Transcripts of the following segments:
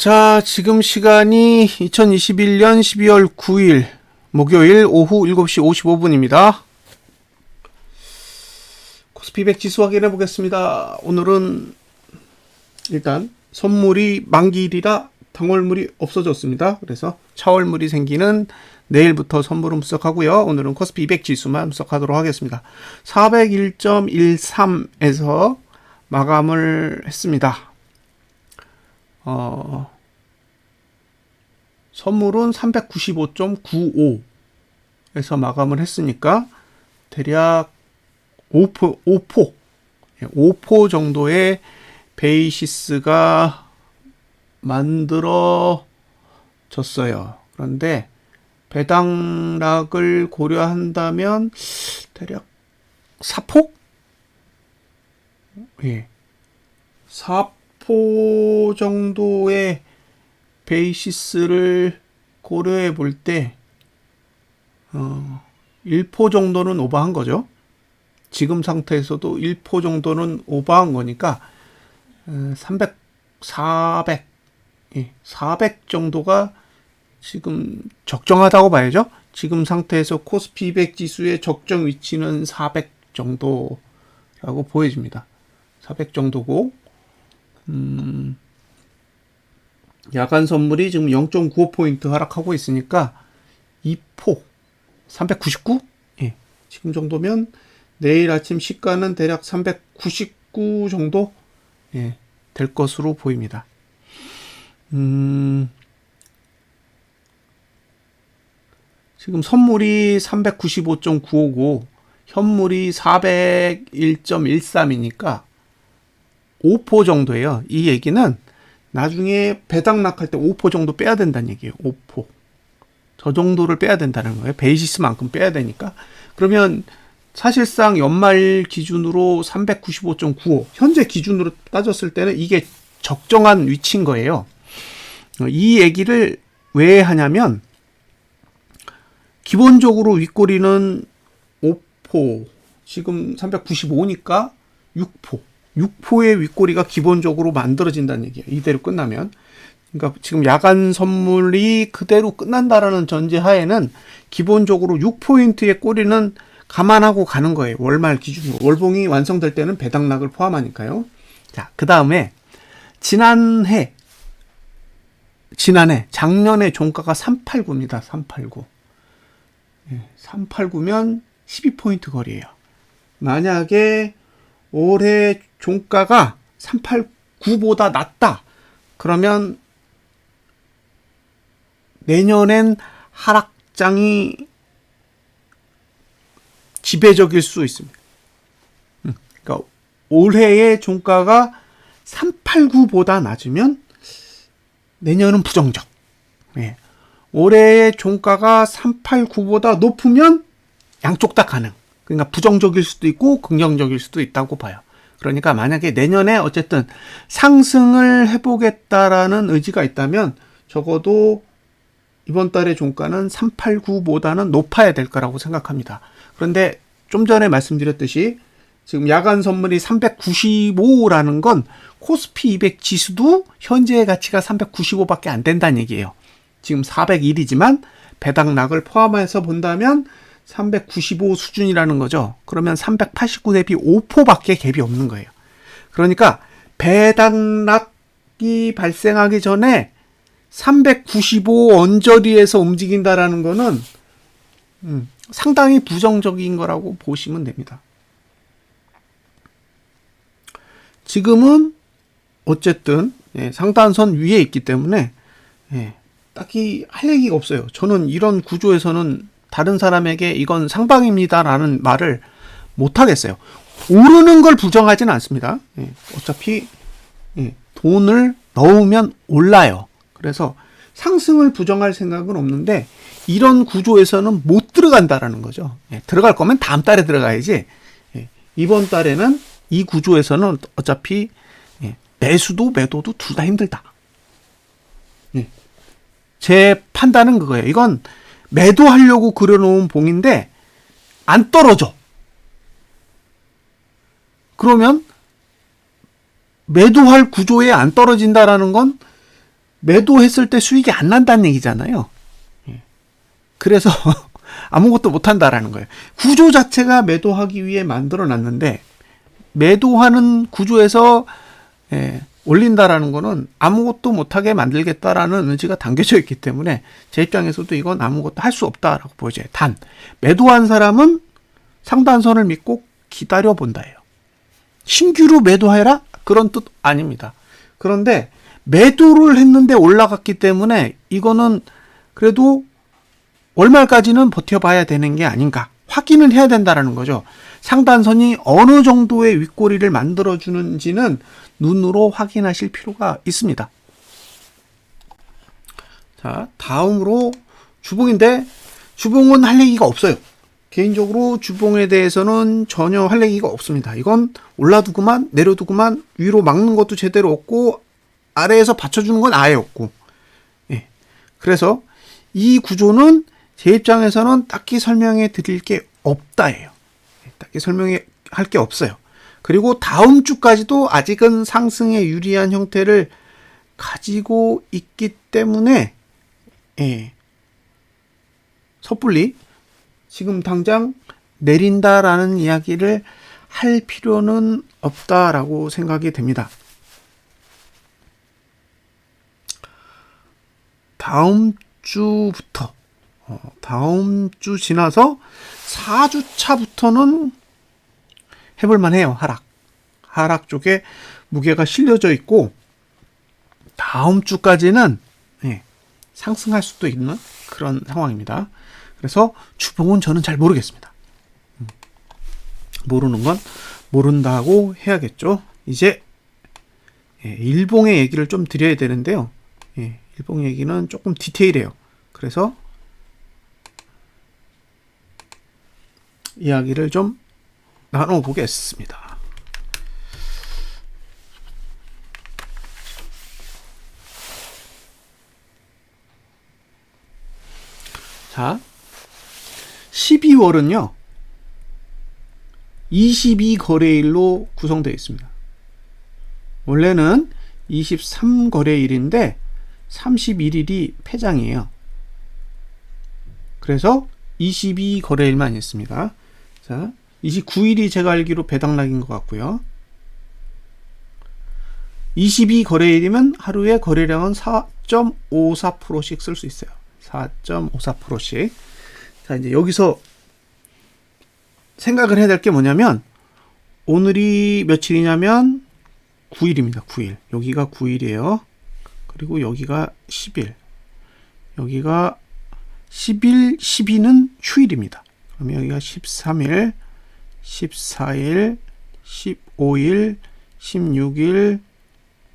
자, 지금 시간이 2021년 12월 9일 목요일 오후 7시 55분입니다. 코스피 100 지수 확인해 보겠습니다. 오늘은 일단 선물이 만기일이라 당월물이 없어졌습니다. 그래서 차월물이 생기는 내일부터 선물은 분석하고요. 오늘은 코스피 200 지수만 분석하도록 하겠습니다. 401.13에서 마감을 했습니다. 선물은 395.95에서 마감을 했으니까 대략 5포 정도의 베이시스가 만들어졌어요. 그런데 배당락을 고려한다면 대략 4포? 예. 4포 정도의 베이시스를 고려해 볼 때 1포 정도는 오버한 거죠. 지금 상태에서도 1포 정도는 오버한 거니까 400 정도가 지금 적정하다고 봐야죠. 지금 상태에서 코스피 200 지수의 적정 위치는 400 정도라고 보여집니다. 400 정도고 야간 선물이 지금 0.95포인트 하락하고 있으니까 2포 399? 예, 지금 정도면 내일 아침 시가는 대략 399 정도 될 것으로 보입니다. 지금 선물이 395.959 현물이 401.13이니까 5포 정도예요. 이 얘기는 나중에 배당락할 때 5포 정도 빼야 된다는 얘기예요. 5포. 저 정도를 빼야 된다는 거예요. 베이시스만큼 빼야 되니까. 그러면 사실상 연말 기준으로 395.95 현재 기준으로 따졌을 때는 이게 적정한 위치인 거예요. 이 얘기를 왜 하냐면 기본적으로 윗꼬리는 5포 지금 395니까 6포의 윗꼬리가 기본적으로 만들어진다는 얘기예요. 이대로 끝나면. 그러니까 지금 야간 선물이 그대로 끝난다라는 전제 하에는 기본적으로 6포인트의 꼬리는 감안하고 가는 거예요. 월말 기준으로. 월봉이 완성될 때는 배당락을 포함하니까요. 자, 그 다음에 작년에 종가가 389입니다. 389. 389면 12포인트 거리예요. 만약에 올해 종가가 389보다 낮다. 그러면 내년엔 하락장이 지배적일 수 있습니다. 그러니까 올해의 종가가 389보다 낮으면 내년은 부정적. 올해의 종가가 389보다 높으면 양쪽 다 가능. 그러니까 부정적일 수도 있고 긍정적일 수도 있다고 봐요. 그러니까 만약에 내년에 어쨌든 상승을 해보겠다라는 의지가 있다면 적어도 이번 달의 종가는 389보다는 높아야 될 거라고 생각합니다. 그런데 좀 전에 말씀드렸듯이 지금 야간 선물이 395라는 건 코스피 200 지수도 현재의 가치가 395밖에 안 된다는 얘기예요. 지금 401이지만 배당락을 포함해서 본다면 395 수준이라는 거죠. 그러면 389 대비 5포밖에 갭이 없는 거예요. 그러니까 배당락이 발생하기 전에 395 언저리에서 움직인다라는 거는 상당히 부정적인 거라고 보시면 됩니다. 지금은 어쨌든 상단선 위에 있기 때문에 딱히 할 얘기가 없어요. 저는 이런 구조에서는 다른 사람에게 이건 상방입니다라는 말을 못 하겠어요. 오르는 걸 부정하지는 않습니다. 어차피 돈을 넣으면 올라요. 그래서 상승을 부정할 생각은 없는데 이런 구조에서는 못 들어간다라는 거죠. 들어갈 거면 다음 달에 들어가야지. 이번 달에는 이 구조에서는 어차피 매수도 매도도 둘 다 힘들다. 제 판단은 그거예요. 이건 매도하려고 그려놓은 봉인데 안 떨어져. 그러면 매도할 구조에 안 떨어진다라는 건 매도했을 때 수익이 안 난다는 얘기잖아요. 그래서 아무것도 못한다라는 거예요. 구조 자체가 매도하기 위해 만들어 놨는데 매도하는 구조에서 올린다라는 거는 아무것도 못하게 만들겠다라는 의지가 담겨져 있기 때문에 제 입장에서도 이건 아무것도 할 수 없다라고 보여져요. 단 매도한 사람은 상단선을 믿고 기다려 본다예요. 신규로 매도해라? 그런 뜻 아닙니다. 그런데 매도를 했는데 올라갔기 때문에 이거는 그래도 월말까지는 버텨봐야 되는 게 아닌가 확인을 해야 된다라는 거죠. 상단선이 어느 정도의 윗꼬리를 만들어주는지는 눈으로 확인하실 필요가 있습니다. 자, 다음으로 주봉인데 주봉은 할 얘기가 없어요. 개인적으로 주봉에 대해서는 전혀 할 얘기가 없습니다. 이건 올라두고만 내려두고만 위로 막는 것도 제대로 없고 아래에서 받쳐주는 건 아예 없고 그래서 이 구조는 제 입장에서는 딱히 설명해 드릴 게 없다예요. 딱히 설명해 할 게 없어요. 그리고 다음 주까지도 아직은 상승에 유리한 형태를 가지고 있기 때문에 섣불리 지금 당장 내린다라는 이야기를 할 필요는 없다라고 생각이 됩니다. 다음 주부터 다음 주 지나서 4주차부터는 해볼만 해요. 하락 쪽에 무게가 실려져 있고 다음 주까지는 상승할 수도 있는 그런 상황입니다. 그래서 주봉은 저는 잘 모르겠습니다. 모르는 건 모른다고 해야겠죠. 이제 일봉의 얘기를 좀 드려야 되는데요. 일봉 얘기는 조금 디테일해요. 그래서 이야기를 좀 나눠보겠습니다. 자, 12월은요 22거래일로 구성되어 있습니다. 원래는 23거래일인데 31일이 폐장이에요. 그래서 22거래일만 있습니다. 자, 29일이 제가 알기로 배당락인 것 같고요. 22거래일이면 하루에 거래량은 4.54%씩 쓸 수 있어요. 4.54%씩. 자, 이제 여기서 생각을 해야 될 게 뭐냐면 오늘이 며칠이냐면 9일입니다. 9일. 여기가 9일이에요. 그리고 여기가 10일. 여기가 10일, 12는 휴일입니다. 그러면 여기가 13일, 14일, 15일, 16일,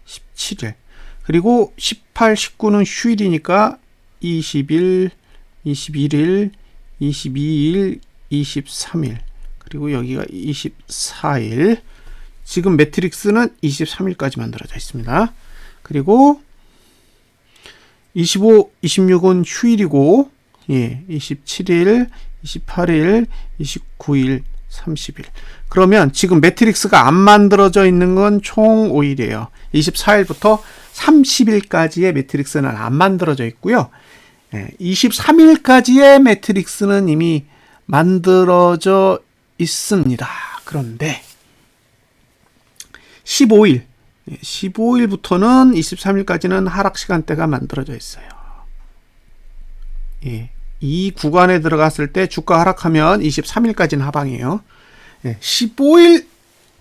17일. 그리고 18, 19는 휴일이니까 20일, 21일, 22일, 23일. 그리고 여기가 24일. 지금 매트릭스는 23일까지 만들어져 있습니다. 그리고 25, 26은 휴일이고 27일, 28일, 29일, 30일. 그러면 지금 매트릭스가 안 만들어져 있는 건 총 5일이에요. 24일부터 30일까지의 매트릭스는 안 만들어져 있고요. 23일까지의 매트릭스는 이미 만들어져 있습니다. 그런데 15일부터는 23일까지는 하락 시간대가 만들어져 있어요. 이 구간에 들어갔을 때 주가 하락하면 23일까지는 하방이에요. 15일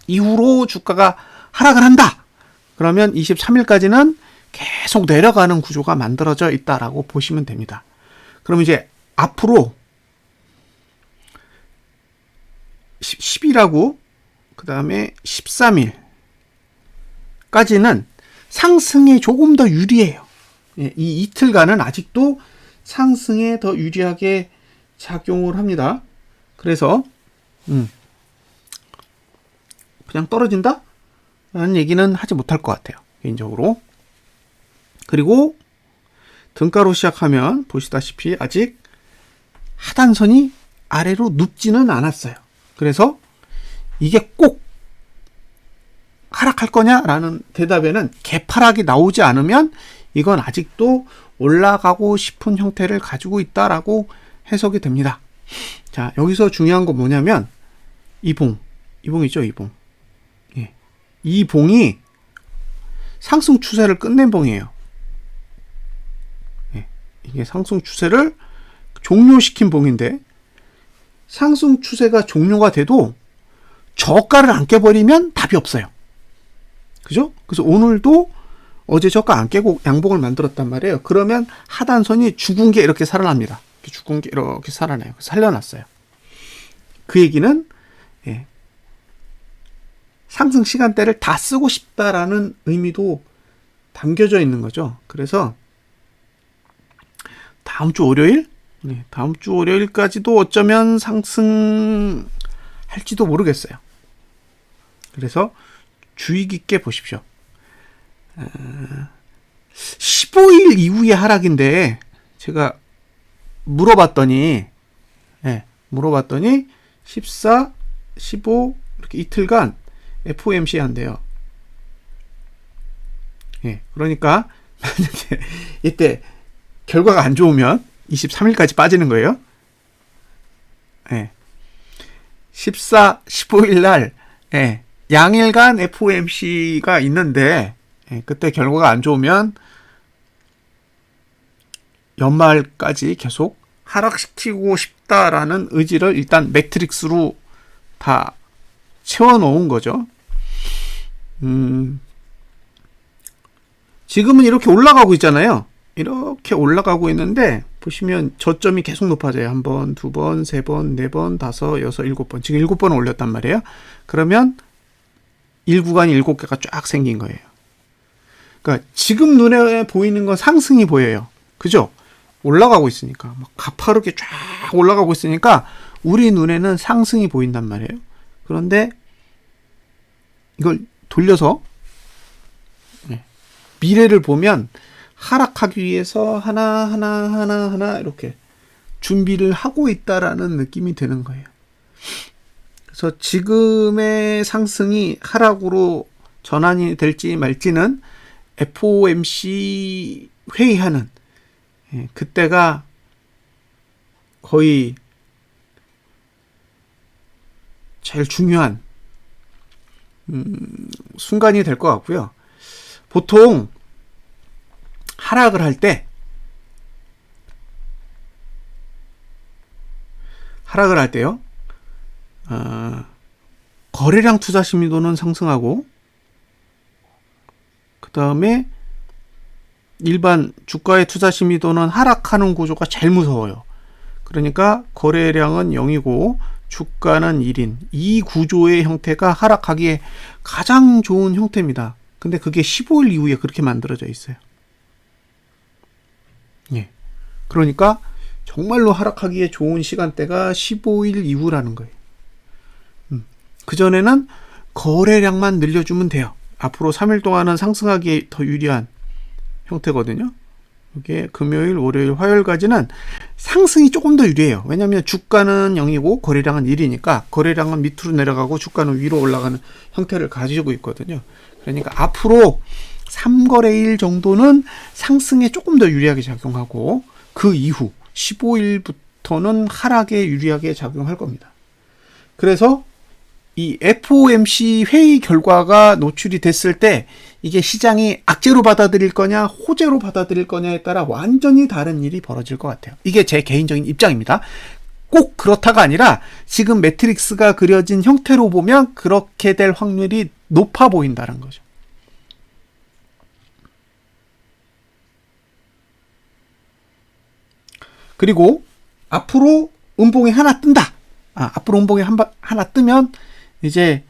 이후로 주가가 하락을 한다. 그러면 23일까지는 계속 내려가는 구조가 만들어져 있다라고 보시면 됩니다. 그럼 이제 앞으로 10일하고 그 다음에 13일까지는 상승에 조금 더 유리해요. 이 이틀간은 아직도 상승에 더 유리하게 작용을 합니다. 그래서 그냥 떨어진다? 라는 얘기는 하지 못할 것 같아요. 개인적으로. 그리고 등가로 시작하면 보시다시피 아직 하단선이 아래로 눕지는 않았어요. 그래서 이게 꼭 하락할 거냐라는 대답에는 개파락이 나오지 않으면 이건 아직도 올라가고 싶은 형태를 가지고 있다라고 해석이 됩니다. 자, 여기서 중요한 건 뭐냐면 이봉이죠, 이봉. 예. 이 봉이 상승 추세를 끝낸 봉이에요. 예. 이게 상승 추세를 종료시킨 봉인데, 상승 추세가 종료가 돼도 저가를 안 깨버리면 답이 없어요. 그죠? 그래서 오늘도 어제 저가 안 깨고 양봉을 만들었단 말이에요. 그러면 하단선이 죽은 게 이렇게 살아납니다. 죽은 게 이렇게 살아나요. 살려놨어요. 그 얘기는 상승 시간대를 다 쓰고 싶다라는 의미도 담겨져 있는 거죠. 그래서 다음 주 월요일까지도 어쩌면 상승할지도 모르겠어요. 그래서 주의 깊게 보십시오. 15일 이후의 하락인데 제가 물어봤더니 14, 15 이렇게 이틀간 FOMC 한대요. 그러니까 만약에 이때 결과가 안 좋으면 23일까지 빠지는 거예요. 14, 15일 날 양일간 FOMC가 있는데 그때 결과가 안 좋으면 연말까지 계속 하락시키고 싶다라는 의지를 일단 매트릭스로 다 채워놓은 거죠. 지금은 이렇게 올라가고 있잖아요. 이렇게 올라가고 있는데 보시면 저점이 계속 높아져요. 한 번, 두 번, 세 번, 네 번, 다섯, 여섯, 일곱 번. 지금 7번을 올렸단 말이에요. 그러면 1구간이 7개가 쫙 생긴 거예요. 그러니까 지금 눈에 보이는 건 상승이 보여요. 그죠? 올라가고 있으니까 막 가파르게 쫙 올라가고 있으니까 우리 눈에는 상승이 보인단 말이에요. 그런데 이걸 돌려서 미래를 보면 하락하기 위해서 하나 이렇게 준비를 하고 있다라는 느낌이 드는 거예요. 그래서 지금의 상승이 하락으로 전환이 될지 말지는 FOMC 회의하는 그때가 거의 제일 중요한 순간이 될 것 같고요. 보통 하락을 할 때요. 거래량 투자 심리도는 상승하고 그 다음에 일반 주가의 투자 심리도는 하락하는 구조가 제일 무서워요. 그러니까 거래량은 0이고 주가는 1인 이 구조의 형태가 하락하기에 가장 좋은 형태입니다. 근데 그게 15일 이후에 그렇게 만들어져 있어요. 그러니까 정말로 하락하기에 좋은 시간대가 15일 이후라는 거예요. 그전에는 거래량만 늘려주면 돼요. 앞으로 3일 동안은 상승하기에 더 유리한 형태거든요. 이게 금요일, 월요일, 화요일까지는 상승이 조금 더 유리해요. 왜냐하면 주가는 0이고 거래량은 1이니까 거래량은 밑으로 내려가고 주가는 위로 올라가는 형태를 가지고 있거든요. 그러니까 앞으로 3거래일 정도는 상승에 조금 더 유리하게 작용하고 그 이후 15일부터는 하락에 유리하게 작용할 겁니다. 그래서 이 FOMC 회의 결과가 노출이 됐을 때 이게 시장이 악재로 받아들일 거냐 호재로 받아들일 거냐에 따라 완전히 다른 일이 벌어질 것 같아요. 이게 제 개인적인 입장입니다. 꼭 그렇다가 아니라 지금 매트릭스가 그려진 형태로 보면 그렇게 될 확률이 높아 보인다는 거죠. 그리고 앞으로 음봉이 하나 뜬다. 앞으로 음봉이 하나 뜨면 이제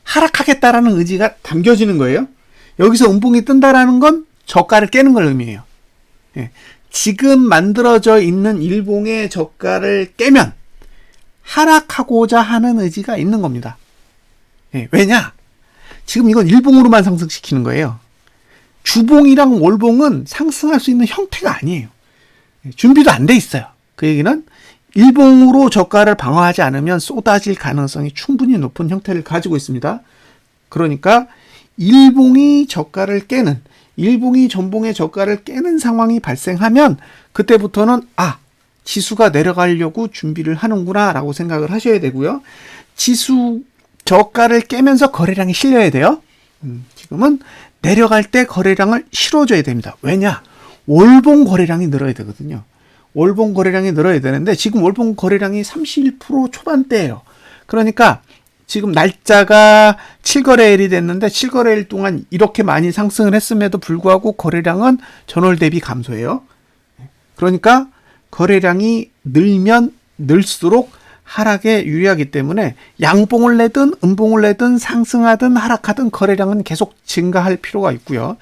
하락하겠다라는 의지가 담겨지는 거예요. 여기서 음봉이 뜬다라는 건 저가를 깨는 걸 의미해요. 지금 만들어져 있는 일봉의 저가를 깨면 하락하고자 하는 의지가 있는 겁니다. 왜냐? 지금 이건 일봉으로만 상승시키는 거예요. 주봉이랑 월봉은 상승할 수 있는 형태가 아니에요. 준비도 안 돼 있어요. 그 얘기는 일봉으로 저가를 방어하지 않으면 쏟아질 가능성이 충분히 높은 형태를 가지고 있습니다. 그러니까 일봉이 저가를 깨는 일봉이 전봉의 저가를 깨는 상황이 발생하면 그때부터는 지수가 내려가려고 준비를 하는구나 라고 생각을 하셔야 되고요. 지수 저가를 깨면서 거래량이 실려야 돼요. 지금은 내려갈 때 거래량을 실어줘야 됩니다. 왜냐? 월봉 거래량이 늘어야 되거든요. 월봉 거래량이 늘어야 되는데 지금 월봉 거래량이 31% 초반대예요. 그러니까 지금 날짜가 7거래일이 됐는데 7거래일 동안 이렇게 많이 상승을 했음에도 불구하고 거래량은 전월 대비 감소해요. 그러니까 거래량이 늘면 늘수록 하락에 유리하기 때문에 양봉을 내든 음봉을 내든 상승하든 하락하든 거래량은 계속 증가할 필요가 있고요.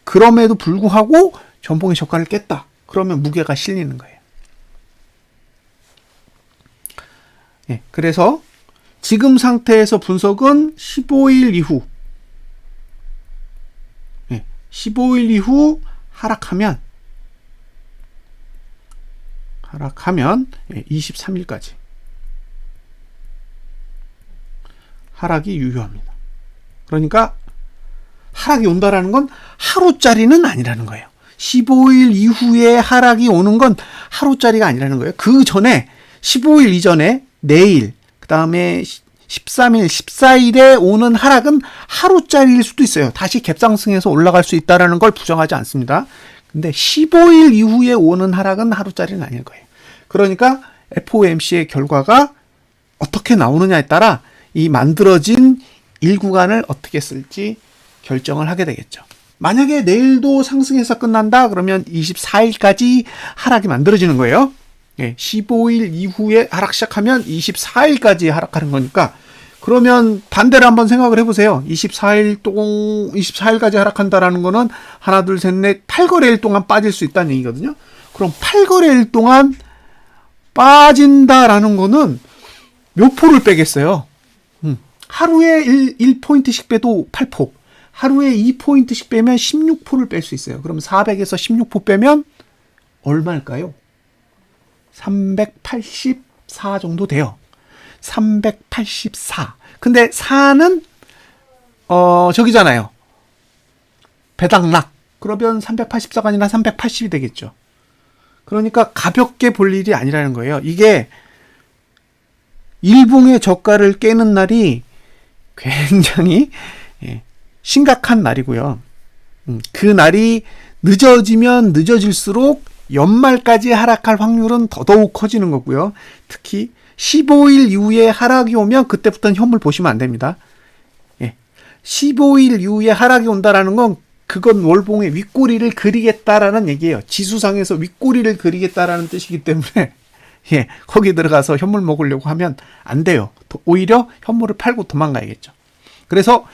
그럼에도 불구하고 전봉의 저가를 깼다. 그러면 무게가 실리는 거예요. 그래서 지금 상태에서 분석은 15일 이후 15일 이후 하락하면 23일까지 하락이 유효합니다. 그러니까 하락이 온다라는 건 하루짜리는 아니라는 거예요. 15일 이후에 하락이 오는 건 하루짜리가 아니라는 거예요. 그 전에 15일 이전에 내일, 그 다음에 13일, 14일에 오는 하락은 하루짜리일 수도 있어요. 다시 갭상승해서 올라갈 수 있다는 걸 부정하지 않습니다. 근데 15일 이후에 오는 하락은 하루짜리는 아닐 거예요. 그러니까 FOMC의 결과가 어떻게 나오느냐에 따라 이 만들어진 일구간을 어떻게 쓸지 결정을 하게 되겠죠. 만약에 내일도 상승해서 끝난다 그러면 24일까지 하락이 만들어지는 거예요. 15일 이후에 하락 시작하면 24일까지 하락하는 거니까 그러면 반대로 한번 생각을 해보세요. 24일까지 하락한다라는 거는 하나, 둘, 셋, 넷, 8거래일 동안 빠질 수 있다는 얘기거든요. 그럼 8거래일 동안 빠진다라는 거는 몇 포를 빼겠어요? 하루에 1포인트씩 빼도 8포. 하루에 2포인트씩 빼면 16포를 뺄 수 있어요. 그럼 400에서 16포 빼면 얼마일까요? 384 정도 돼요. 384. 근데 4는 저기잖아요. 배당락. 그러면 384가 아니라 380이 되겠죠. 그러니까 가볍게 볼 일이 아니라는 거예요. 이게 일봉의 저가를 깨는 날이 굉장히 심각한 날이고요. 그 날이 늦어지면 늦어질수록 연말까지 하락할 확률은 더더욱 커지는 거고요. 특히 15일 이후에 하락이 오면 그때부터는 현물 보시면 안 됩니다. 15일 이후에 하락이 온다라는 건 그건 월봉의 윗꼬리를 그리겠다라는 얘기예요. 지수상에서 윗꼬리를 그리겠다라는 뜻이기 때문에 거기 들어가서 현물 먹으려고 하면 안 돼요. 오히려 현물을 팔고 도망가야겠죠. 그래서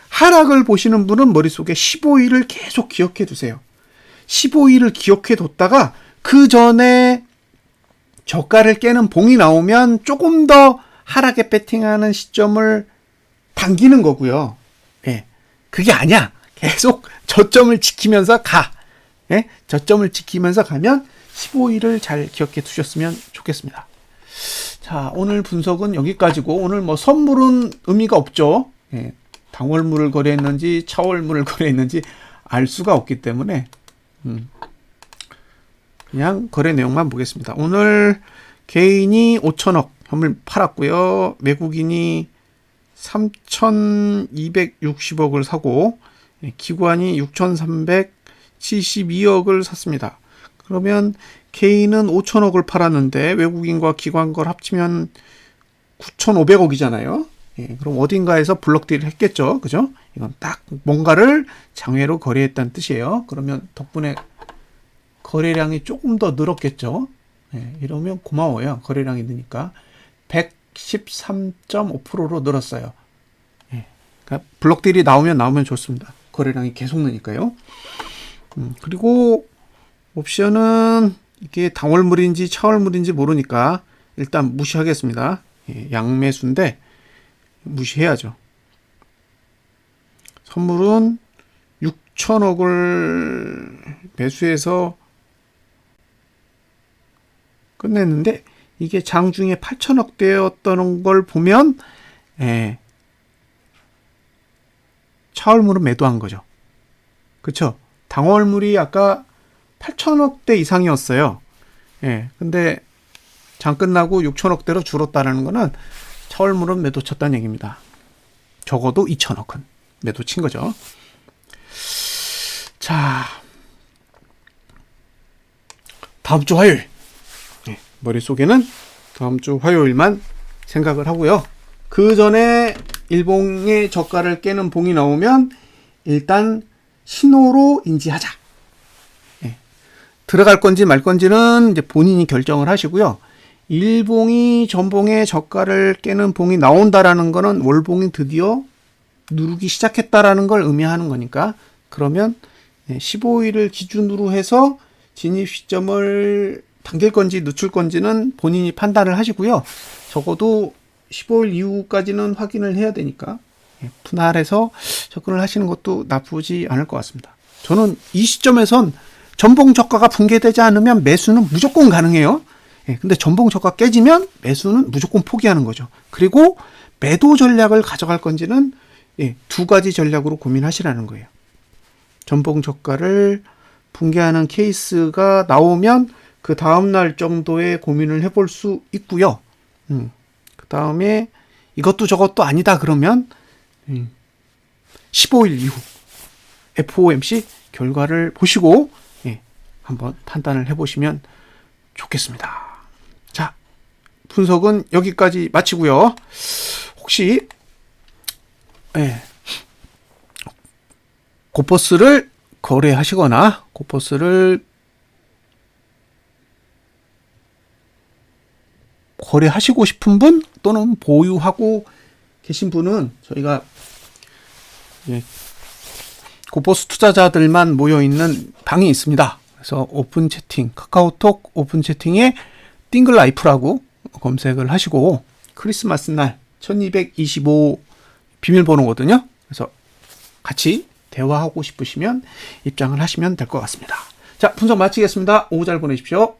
하락을 보시는 분은 머릿속에 15일을 계속 기억해 두세요. 15일을 기억해 뒀다가 그 전에 저가를 깨는 봉이 나오면 조금 더 하락에 배팅하는 시점을 당기는 거고요. 그게 아니야. 계속 저점을 지키면서 가. 저점을 지키면서 가면 15일을 잘 기억해 두셨으면 좋겠습니다. 자, 오늘 분석은 여기까지고 오늘 선물은 의미가 없죠. 당월물을 거래했는지 차월물을 거래했는지 알 수가 없기 때문에 그냥 거래 내용만 보겠습니다. 오늘 개인이 5천억 현물 팔았고요. 외국인이 3,260억을 사고 기관이 6,372억을 샀습니다. 그러면 개인은 5천억을 팔았는데 외국인과 기관 걸 합치면 9,500억이잖아요. 그럼 어딘가에서 블록딜을 했겠죠. 그죠? 이건 딱 뭔가를 장외로 거래했다는 뜻이에요. 그러면 덕분에 거래량이 조금 더 늘었겠죠. 이러면 고마워요. 거래량이 느니까 113.5%로 늘었어요. 그러니까 블록딜이 나오면 좋습니다. 거래량이 계속 느니까요. 그리고 옵션은 이게 당월물인지 차월물인지 모르니까 일단 무시하겠습니다. 양매수인데 무시해야죠. 선물은 6천억을 매수해서 끝냈는데 이게 장중에 8천억 되었다는 걸 보면 차월물은 매도한 거죠. 그렇죠? 당월물이 아까 8천억대 이상이었어요. 예, 근데 장 끝나고 6천억대로 줄었다는 거는 차월물은 매도 쳤다는 얘기입니다. 적어도 2천억은 매도 친 거죠. 자, 다음 주 화요일. 네, 머릿속에는 다음 주 화요일만 생각을 하고요. 그 전에 일봉의 저가를 깨는 봉이 나오면 일단 신호로 인지하자. 네, 들어갈 건지 말 건지는 이제 본인이 결정을 하시고요. 일봉이 전봉의 저가를 깨는 봉이 나온다라는 거는 월봉이 드디어 누르기 시작했다라는 걸 의미하는 거니까, 그러면 15일을 기준으로 해서 진입 시점을 당길 건지 늦출 건지는 본인이 판단을 하시고요. 적어도 15일 이후까지는 확인을 해야 되니까 분할해서 접근을 하시는 것도 나쁘지 않을 것 같습니다. 저는 이 시점에선 전봉 저가가 붕괴되지 않으면 매수는 무조건 가능해요. 근데 전봉 저가 깨지면 매수는 무조건 포기하는 거죠. 그리고 매도 전략을 가져갈 건지는 두 가지 전략으로 고민하시라는 거예요. 전봉 저가를 붕괴하는 케이스가 나오면 그 다음날 정도의 고민을 해볼 수 있고요. 그 다음에 이것도 저것도 아니다 그러면 15일 이후 FOMC 결과를 보시고 한번 판단을 해보시면 좋겠습니다. 자, 분석은 여기까지 마치고요. 혹시 고퍼스를 거래하시거나 고퍼스를 거래하시고 싶은 분 또는 보유하고 계신 분은 저희가 고퍼스 투자자들만 모여있는 방이 있습니다. 그래서 오픈 채팅, 카카오톡 오픈 채팅에 띵글라이프라고 검색을 하시고 크리스마스 날 1225 비밀번호거든요. 그래서 같이 대화하고 싶으시면 입장을 하시면 될 것 같습니다. 자, 분석 마치겠습니다. 오후 잘 보내십시오.